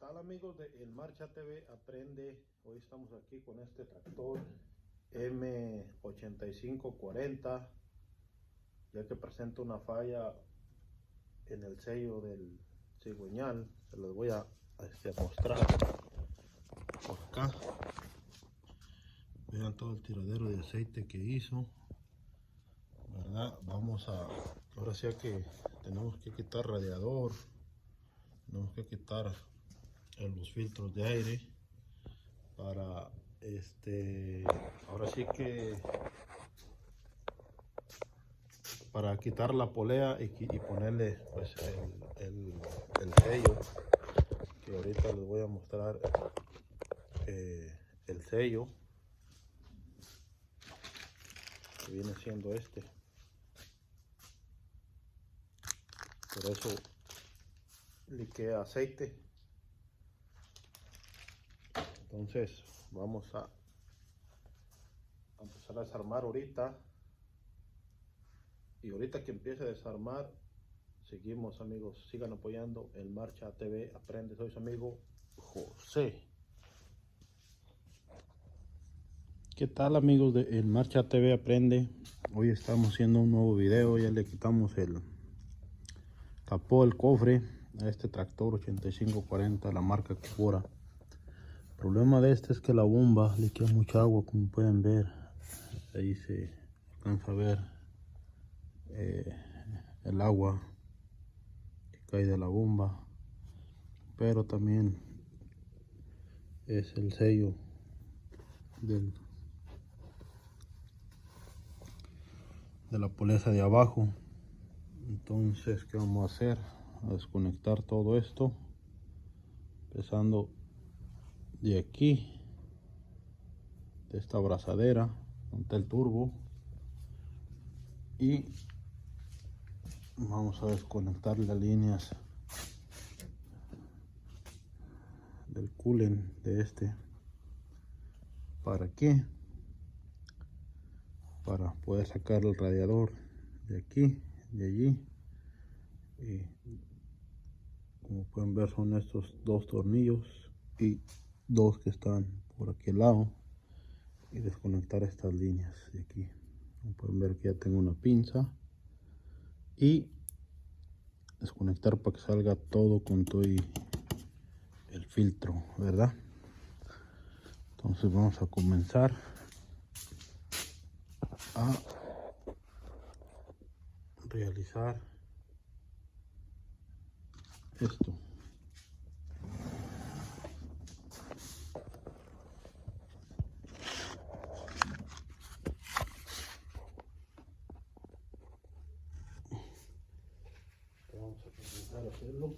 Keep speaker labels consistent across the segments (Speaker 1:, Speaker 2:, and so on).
Speaker 1: tal amigos de El Marcha TV Aprende? Hoy estamos aquí con este tractor M8540, ya que presenta una falla en el sello del cigüeñal. Se los voy a mostrar por acá. Vean todo el tiradero de aceite que hizo, ¿verdad? Ahora sí que tenemos que quitar radiador, tenemos que quitar los filtros de aire para ahora sí que para quitar la polea y ponerle pues el sello, que ahorita les voy a mostrar el sello que viene siendo por eso liquea aceite. Entonces vamos a empezar a desarmar ahorita, y ahorita que empiece a desarmar seguimos amigos. Sigan apoyando El Marcha TV Aprende. Soy su amigo José. ¿Qué tal amigos de El Marcha TV Aprende? Hoy estamos haciendo un nuevo video. Ya le quitamos el capó, el cofre a este tractor 8540, la marca Kubota. El problema de este es que la bomba le queda mucha agua, como pueden ver. Ahí se alcanza a ver el agua que cae de la bomba, pero también es el sello de la poleza de abajo. Entonces, ¿qué vamos a hacer? A desconectar todo esto, empezando de aquí, de esta abrazadera donde el turbo, y vamos a desconectar las líneas del coolant de ¿para qué? Para poder sacar el radiador de aquí, de allí. Y como pueden ver, son estos dos tornillos y dos que están por aquí al lado, y desconectar estas líneas de aquí. Como pueden ver que ya tengo una pinza, y desconectar para que salga todo con todo y el filtro, ¿verdad? Entonces vamos a comenzar a realizar esto. Vamos a comenzar a hacerlo.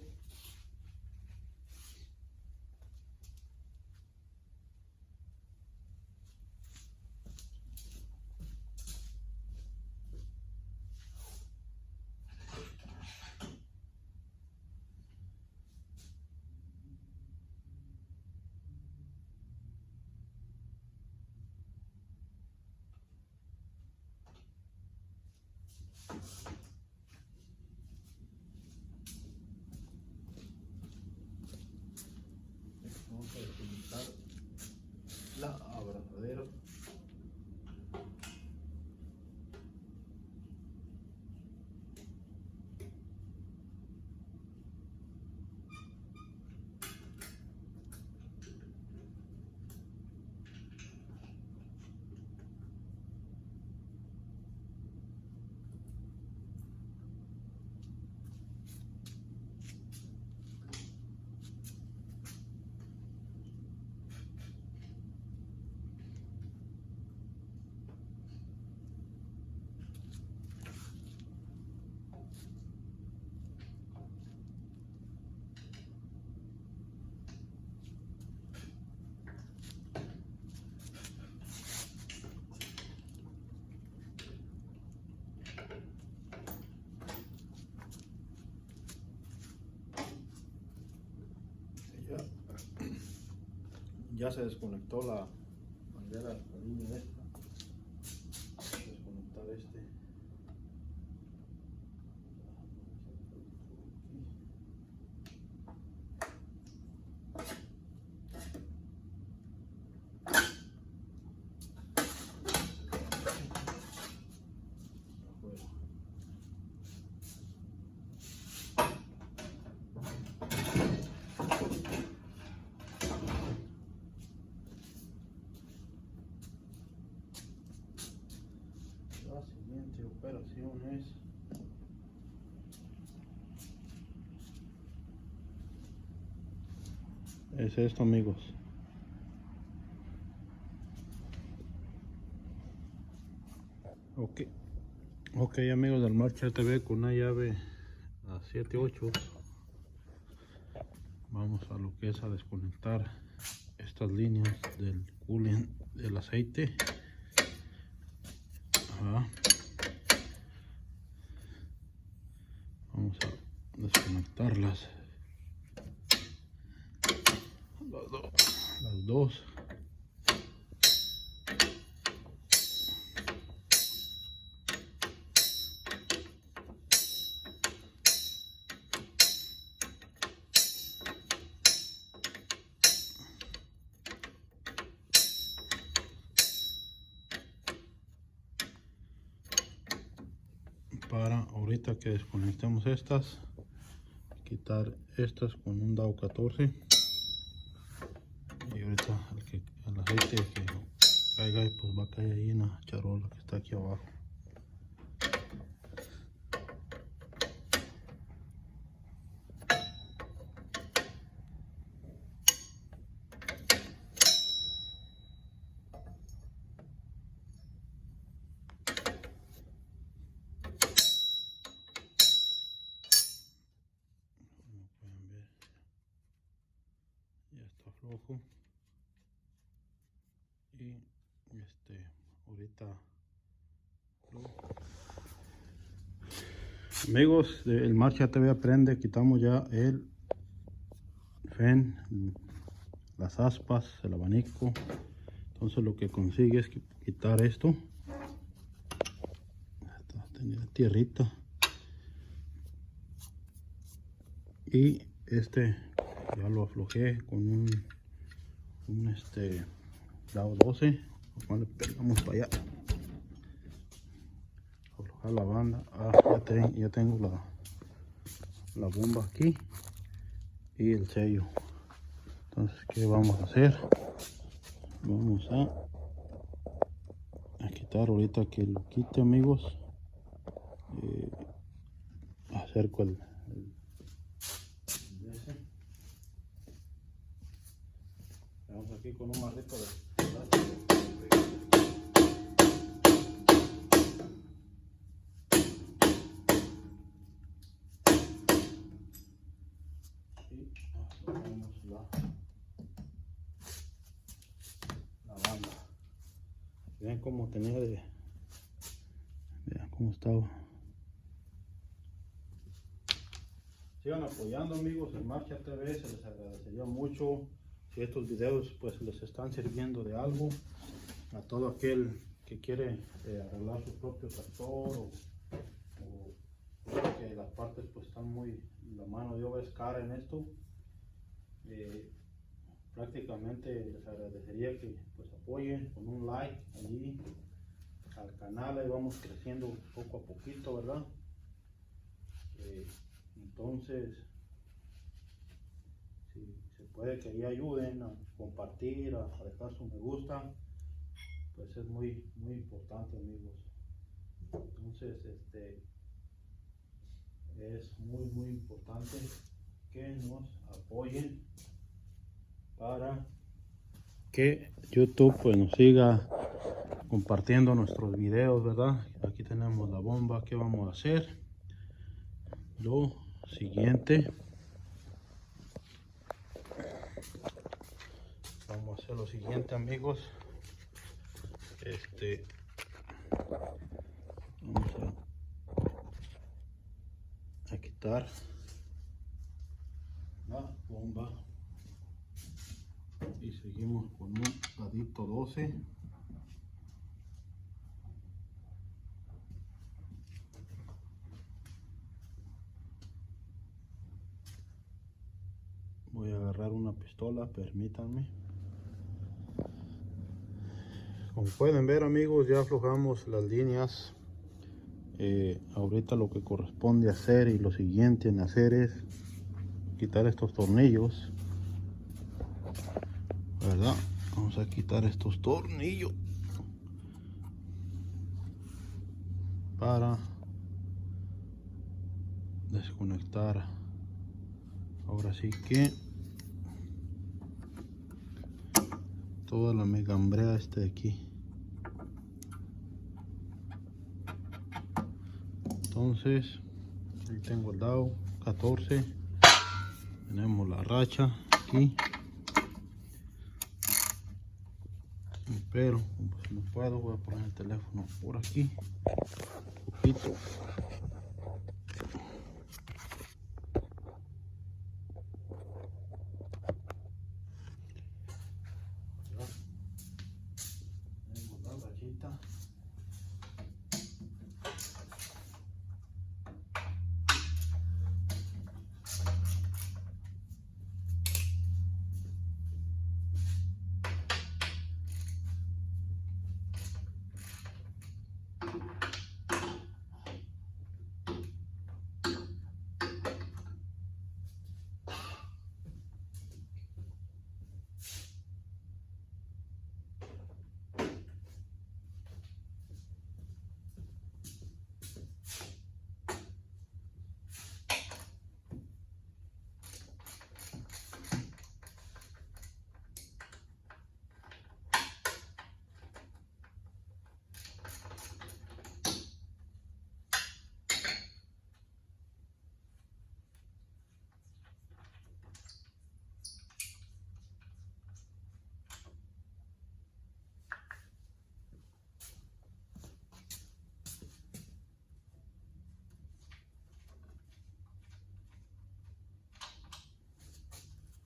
Speaker 1: Vamos a desconectar la abrazadera. Ya se desconectó la manguera, la línea esta. Desconectar indicaciones. Es esto, amigos. Ok, amigos del Marcha TV, con una llave a 7/8 vamos a lo que es a desconectar estas líneas del coolant del aceite. Vamos a desconectarlas las dos. Para ahorita que desconectemos estas, quitar estas con un DAO 14 y ahorita el aceite que caiga pues va a caer ahí en la charola que está aquí abajo. Flojo y ahorita amigos del Marcha TV Aprende, quitamos ya el fan, las aspas, el abanico. Entonces lo que consigue es quitar esto, tenía tierrita, y ya lo aflojé con un DAO 12, lo cual le pegamos para allá, aflojar la banda. Ya tengo la bomba aquí y el sello. Entonces, ¿qué vamos a hacer? Vamos a quitar ahorita que lo quite, amigos. Acerco el vamos aquí con un marrito de la banda. Vean cómo tenía vean cómo estaba. Sigan apoyando, amigos, en Marcha TV, se les agradecería mucho si estos videos pues les están sirviendo de algo a todo aquel que quiere arreglar su propio tractor o que las partes pues están la mano de obra es cara en esto. Prácticamente les agradecería que pues apoyen con un like allí al canal. Ahí vamos creciendo poco a poquito, ¿verdad? Entonces, si se puede que ahí ayuden a compartir, a dejar su me gusta, pues es muy importante, amigos. Entonces es muy importante que nos apoyen para que YouTube pues nos siga compartiendo nuestros videos, ¿verdad? Aquí tenemos la bomba. ¿Qué vamos a hacer? Lo siguiente, vamos a hacer lo siguiente, amigos. Vamos a quitar la bomba y seguimos con un dadito 12. Voy a agarrar una pistola, permítanme. Como pueden ver, amigos, ya aflojamos las líneas. Ahorita lo que corresponde hacer y lo siguiente en hacer es quitar estos tornillos, ¿verdad? Vamos a quitar estos tornillos para desconectar. Ahora sí que toda la megambrea de aquí. Entonces ahí tengo el dado 14. Tenemos la racha aquí, pero pues no puedo, voy a poner el teléfono por aquí un poquito. Tenemos la rachita.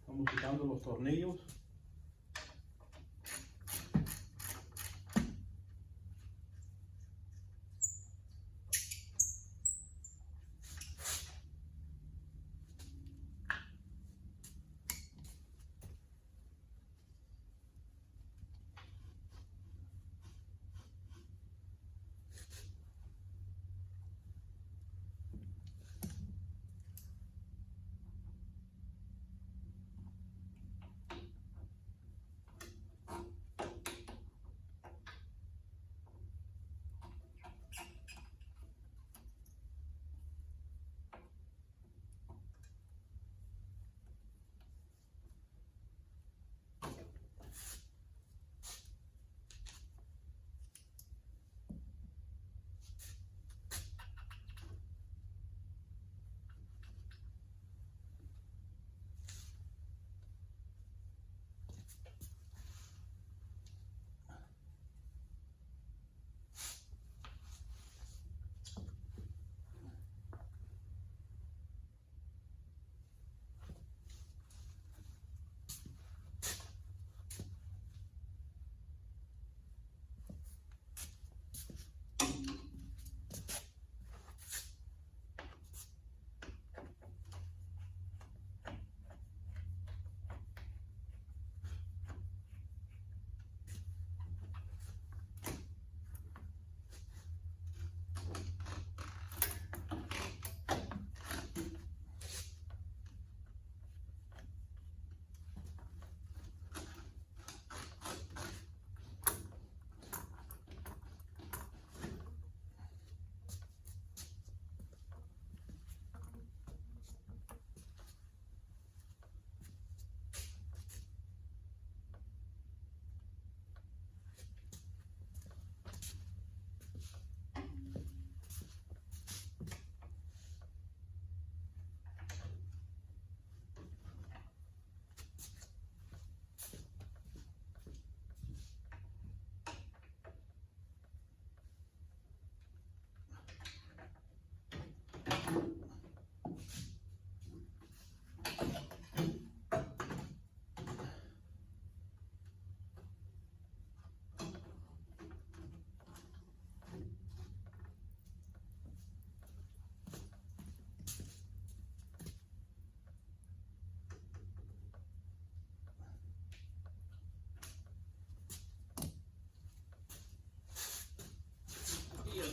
Speaker 1: Estamos quitando los tornillos.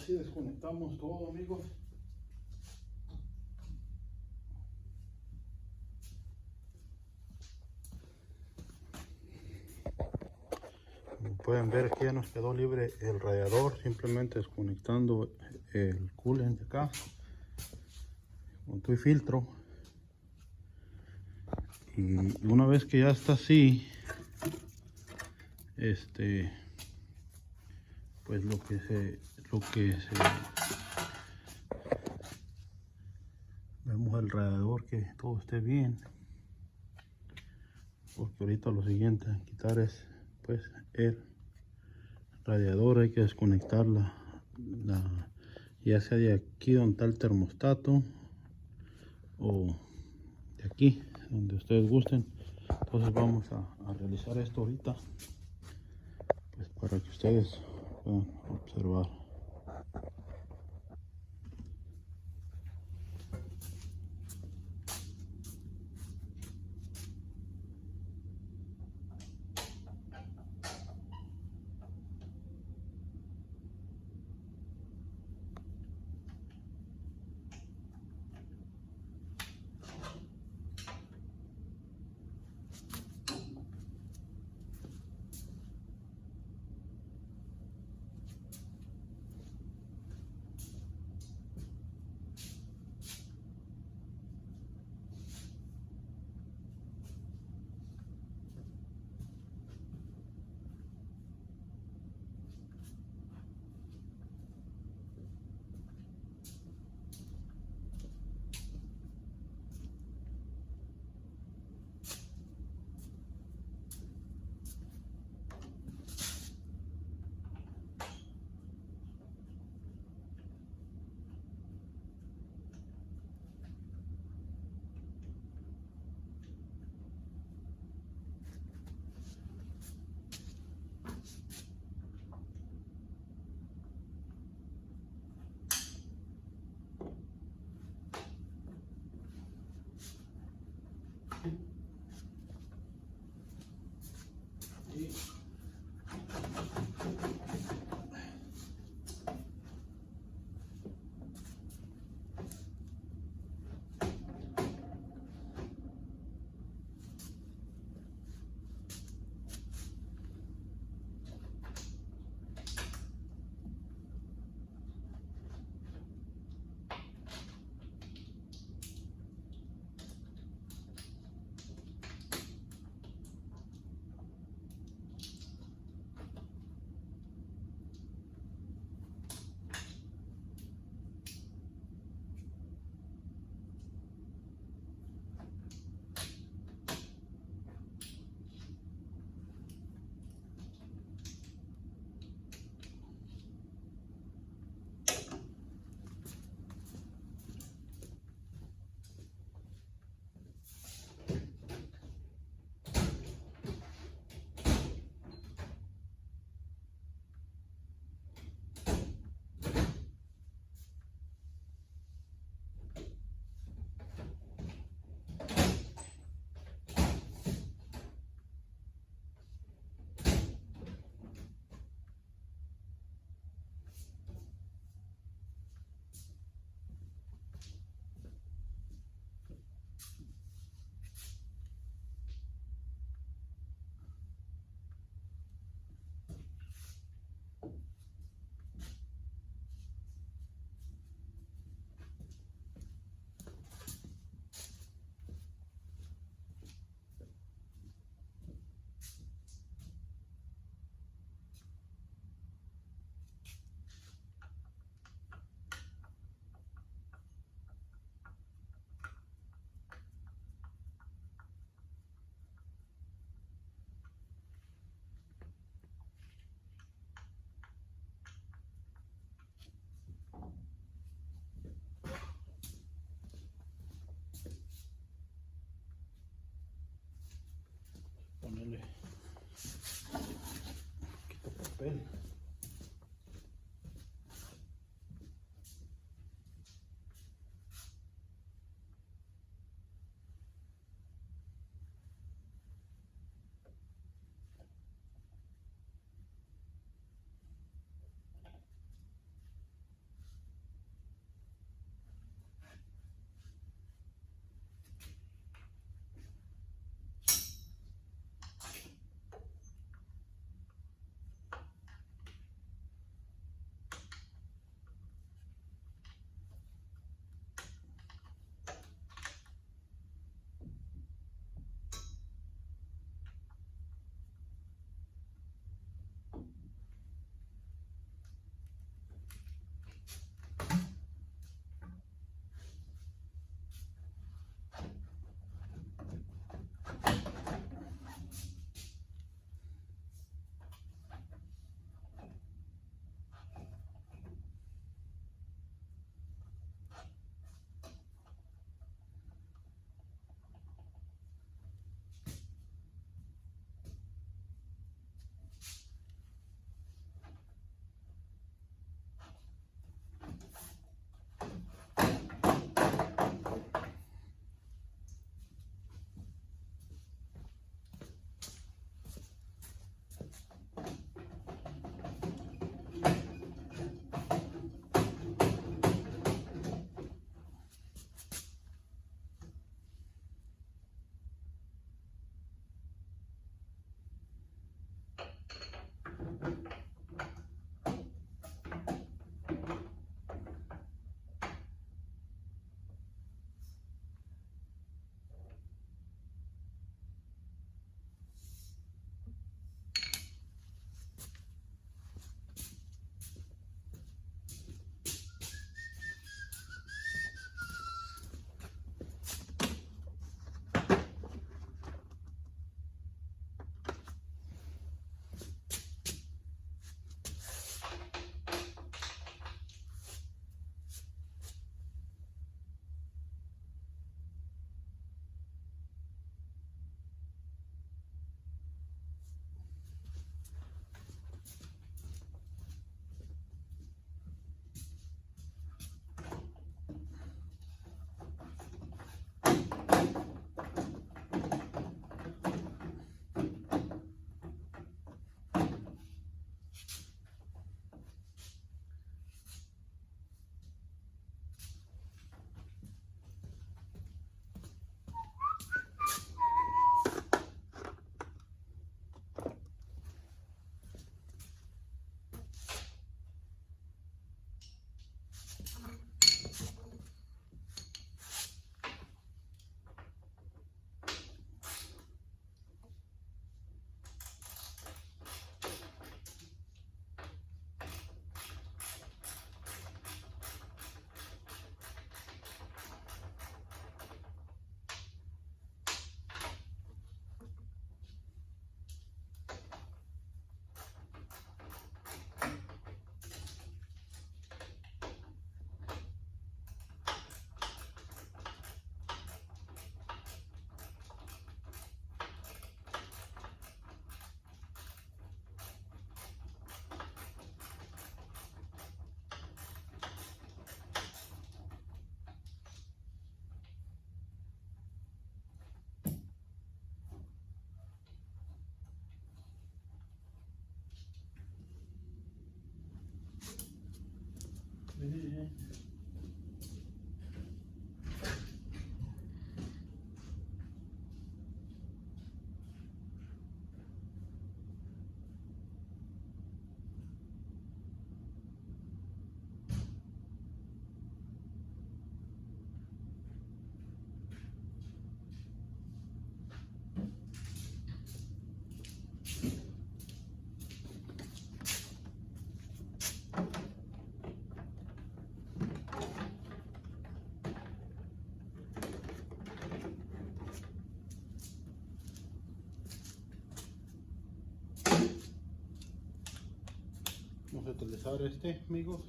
Speaker 1: Así desconectamos todo, amigos. Como pueden ver, aquí ya nos quedó libre el radiador, simplemente desconectando el coolant de acá. con tu filtro. Y una vez que ya está así, pues lo que se vemos alrededor que todo esté bien, porque ahorita lo siguiente a quitar es pues el radiador. Hay que desconectar ya sea de aquí donde está el termostato o de aquí donde ustedes gusten. Entonces vamos a realizar esto ahorita, pues para que ustedes puedan observar. Ponerle quito papel. utilizar este, amigos.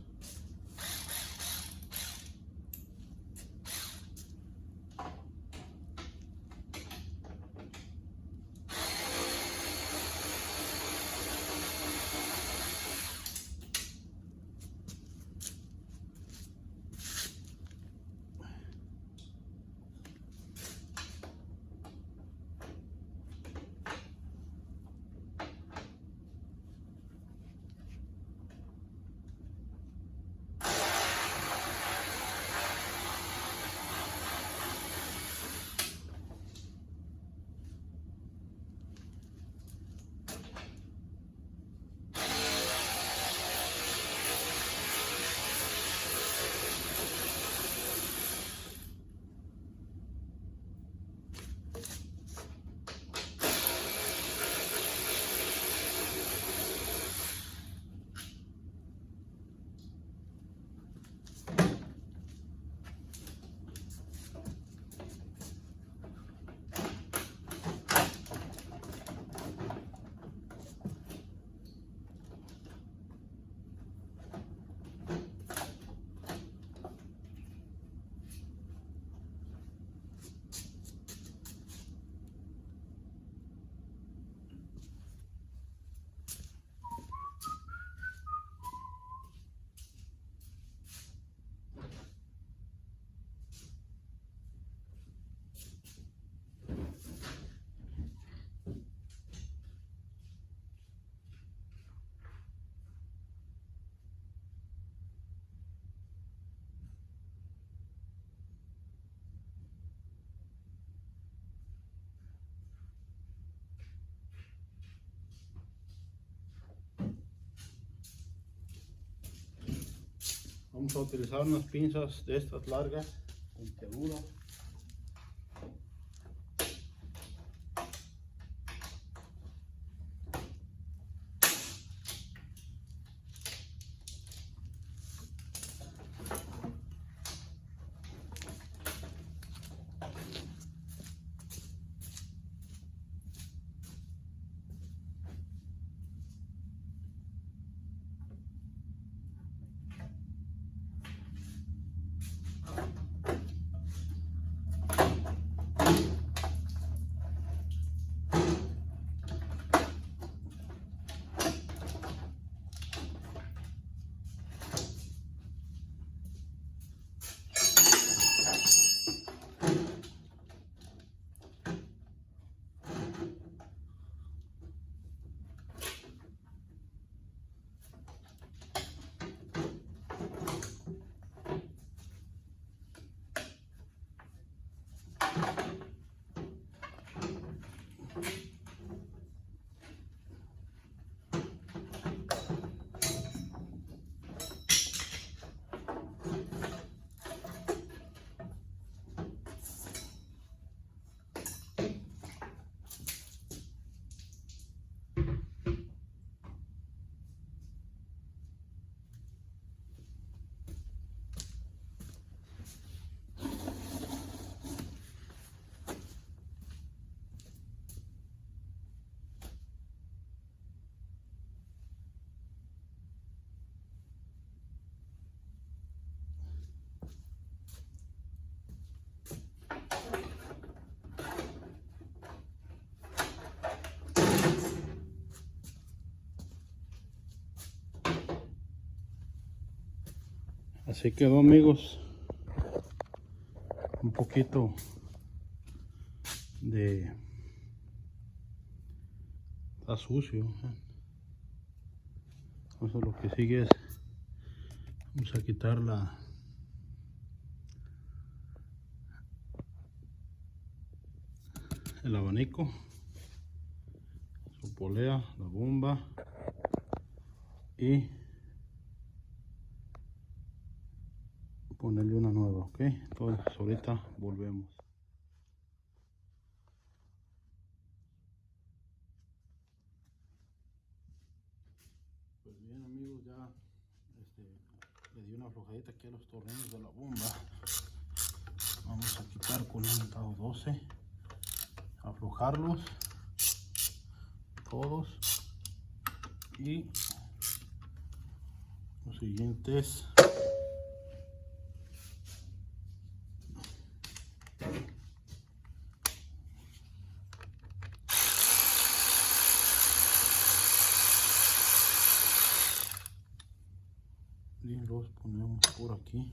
Speaker 1: Vamos a utilizar unas pinzas de estas largas, puntiagudas. Así quedó, amigos. Un poquito de... está sucio. Entonces lo que sigue es... vamos a quitar el abanico, su polea, la bomba y ponerle una nueva, ok. Entonces ahorita volvemos. Pues bien, amigos, ya le di una aflojadita aquí a los tornillos de la bomba. Vamos a quitar con un dado 12, aflojarlos todos y Lo siguiente es y los ponemos por aquí.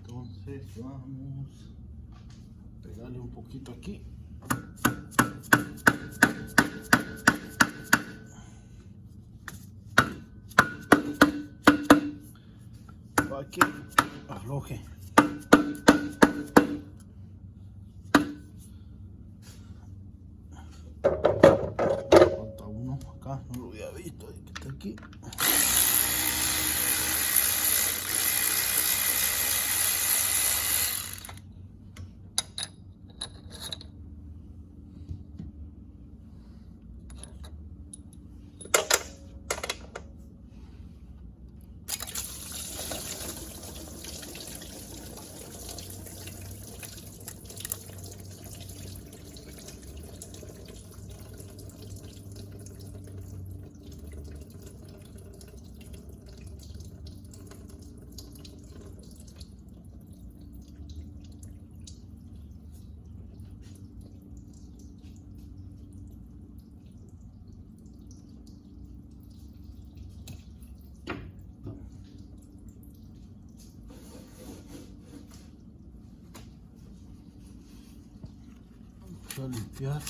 Speaker 1: Entonces vamos a pegarle un poquito aquí. Para que afloje. Falta uno acá, no lo había visto, que está aquí. Vamos a limpiar.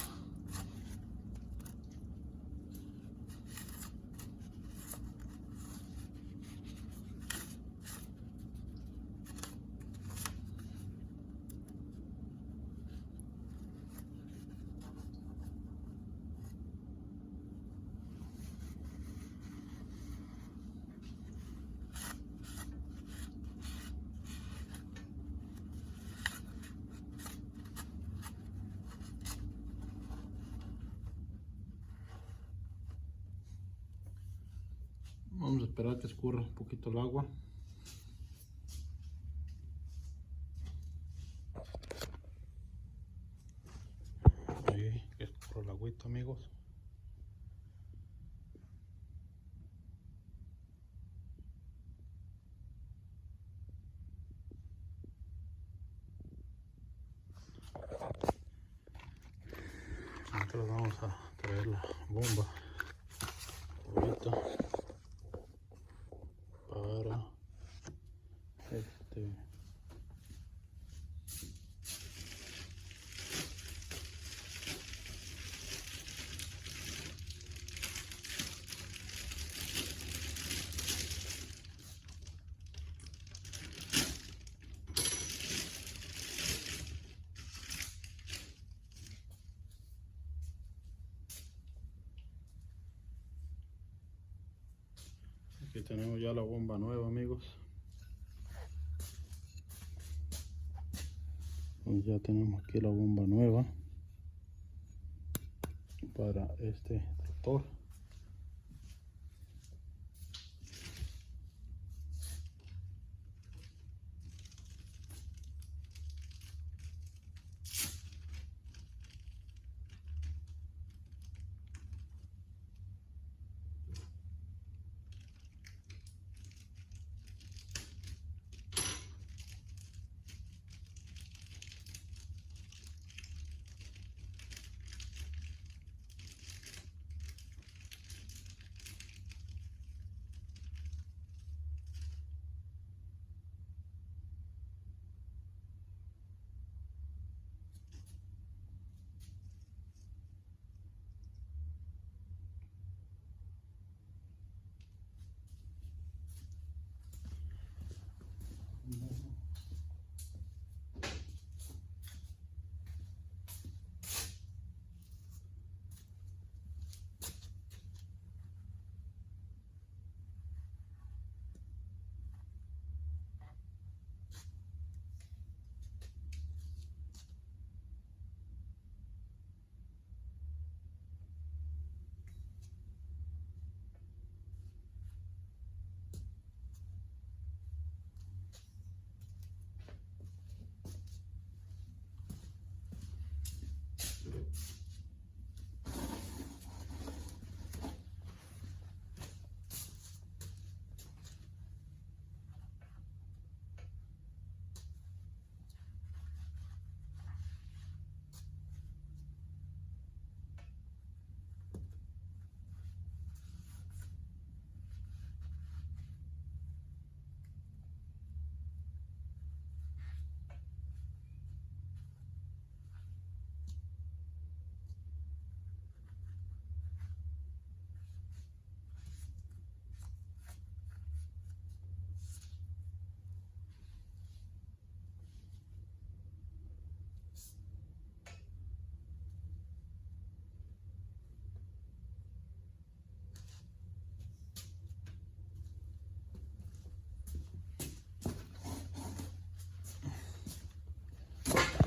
Speaker 1: Vamos a esperar que escurra un poquito el agua. Ahí, que escurra el agüita, amigos. Nosotros vamos a traer la bomba ahorita para aquí tenemos ya la bomba nueva, amigos. Pues ya tenemos aquí la bomba nueva para este tractor.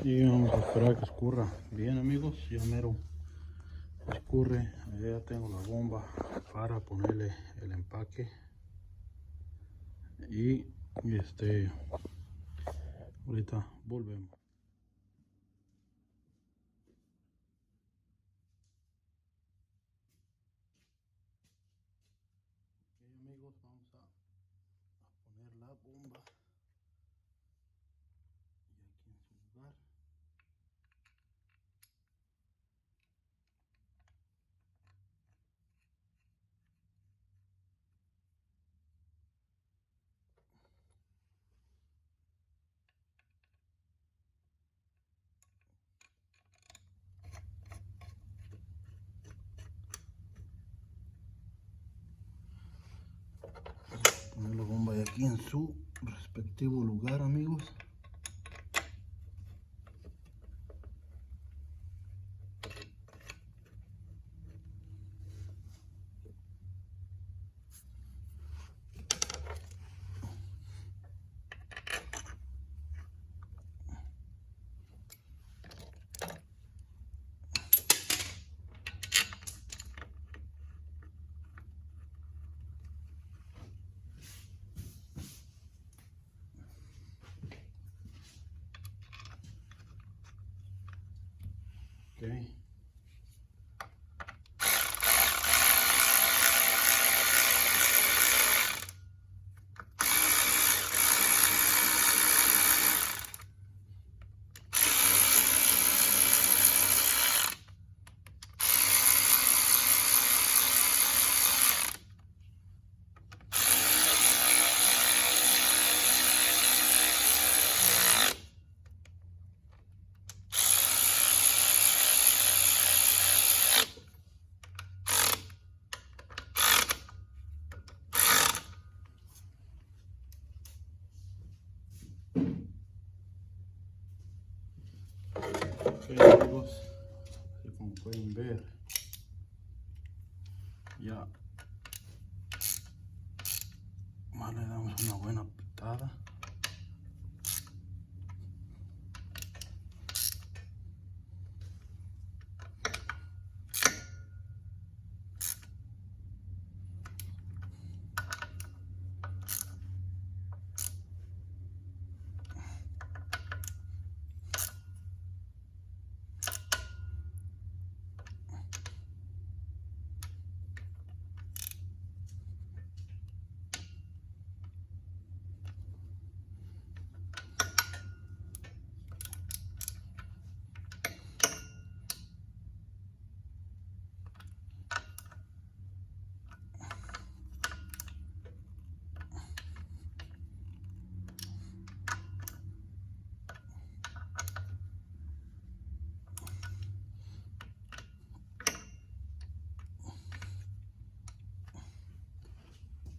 Speaker 1: Y vamos a esperar que escurra bien, amigos. Ya mero escurre. Ya tengo la bomba para ponerle el empaque. Y ahorita volvemos. Ok, amigos, vamos a poner la bomba y aquí en su lugar. Poner la bomba de aquí en su respectivo lugar, amigos. Okay. Ok, amigos, así como pueden ver, ya más le damos una buena pitada.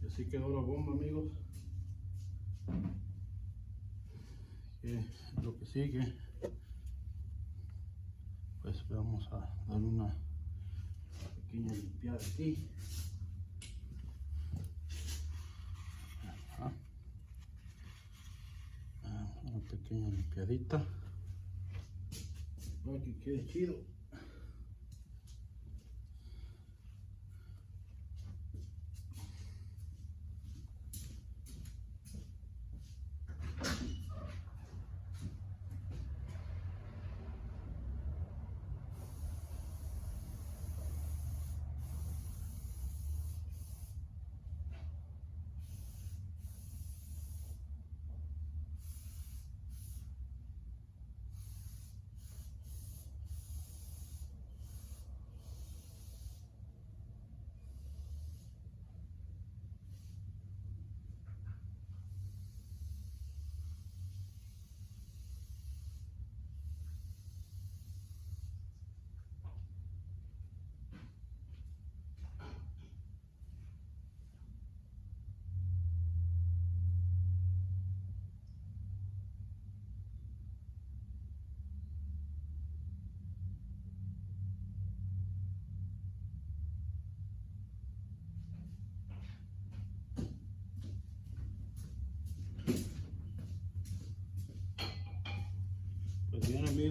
Speaker 1: Y así quedó la bomba, amigos. Lo que sigue, pues vamos a dar una pequeña limpiada aquí. Una pequeña limpiadita para que quede chido.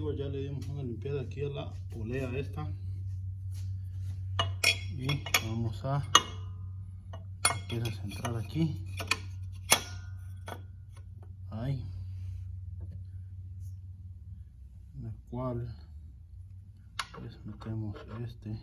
Speaker 1: amigos, ya le dimos una limpiada aquí a la polea esta. Y vamos a centrar aquí. Ahí. En el cual pues metemos este.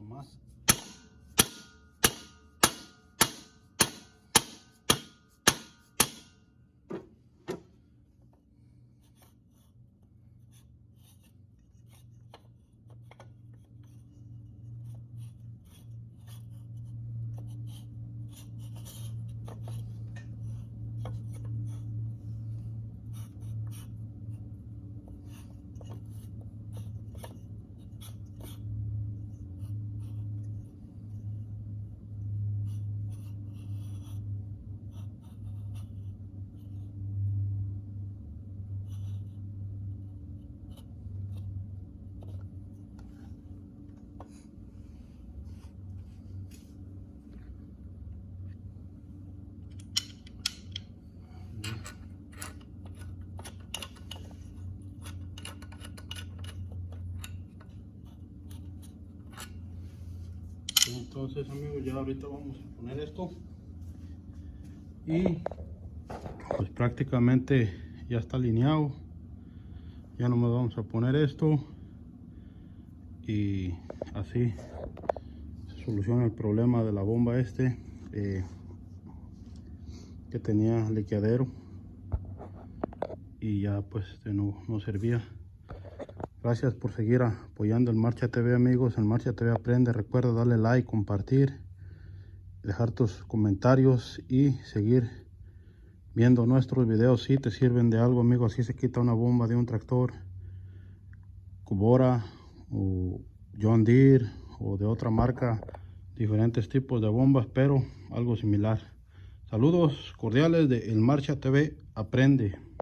Speaker 1: Más. Entonces amigos, ya ahorita vamos a poner esto y pues prácticamente ya está alineado. Ya nomás vamos a poner esto y así se soluciona el problema de la bomba que tenía liqueadero y ya pues no servía. Gracias por seguir apoyando el Marcha TV amigos. El Marcha TV Aprende. Recuerda darle like, compartir, dejar tus comentarios y seguir viendo nuestros videos si te sirven de algo amigos. Así se quita una bomba de un tractor Kubota o John Deere o de otra marca. Diferentes tipos de bombas, pero algo similar. Saludos cordiales de El Marcha TV Aprende.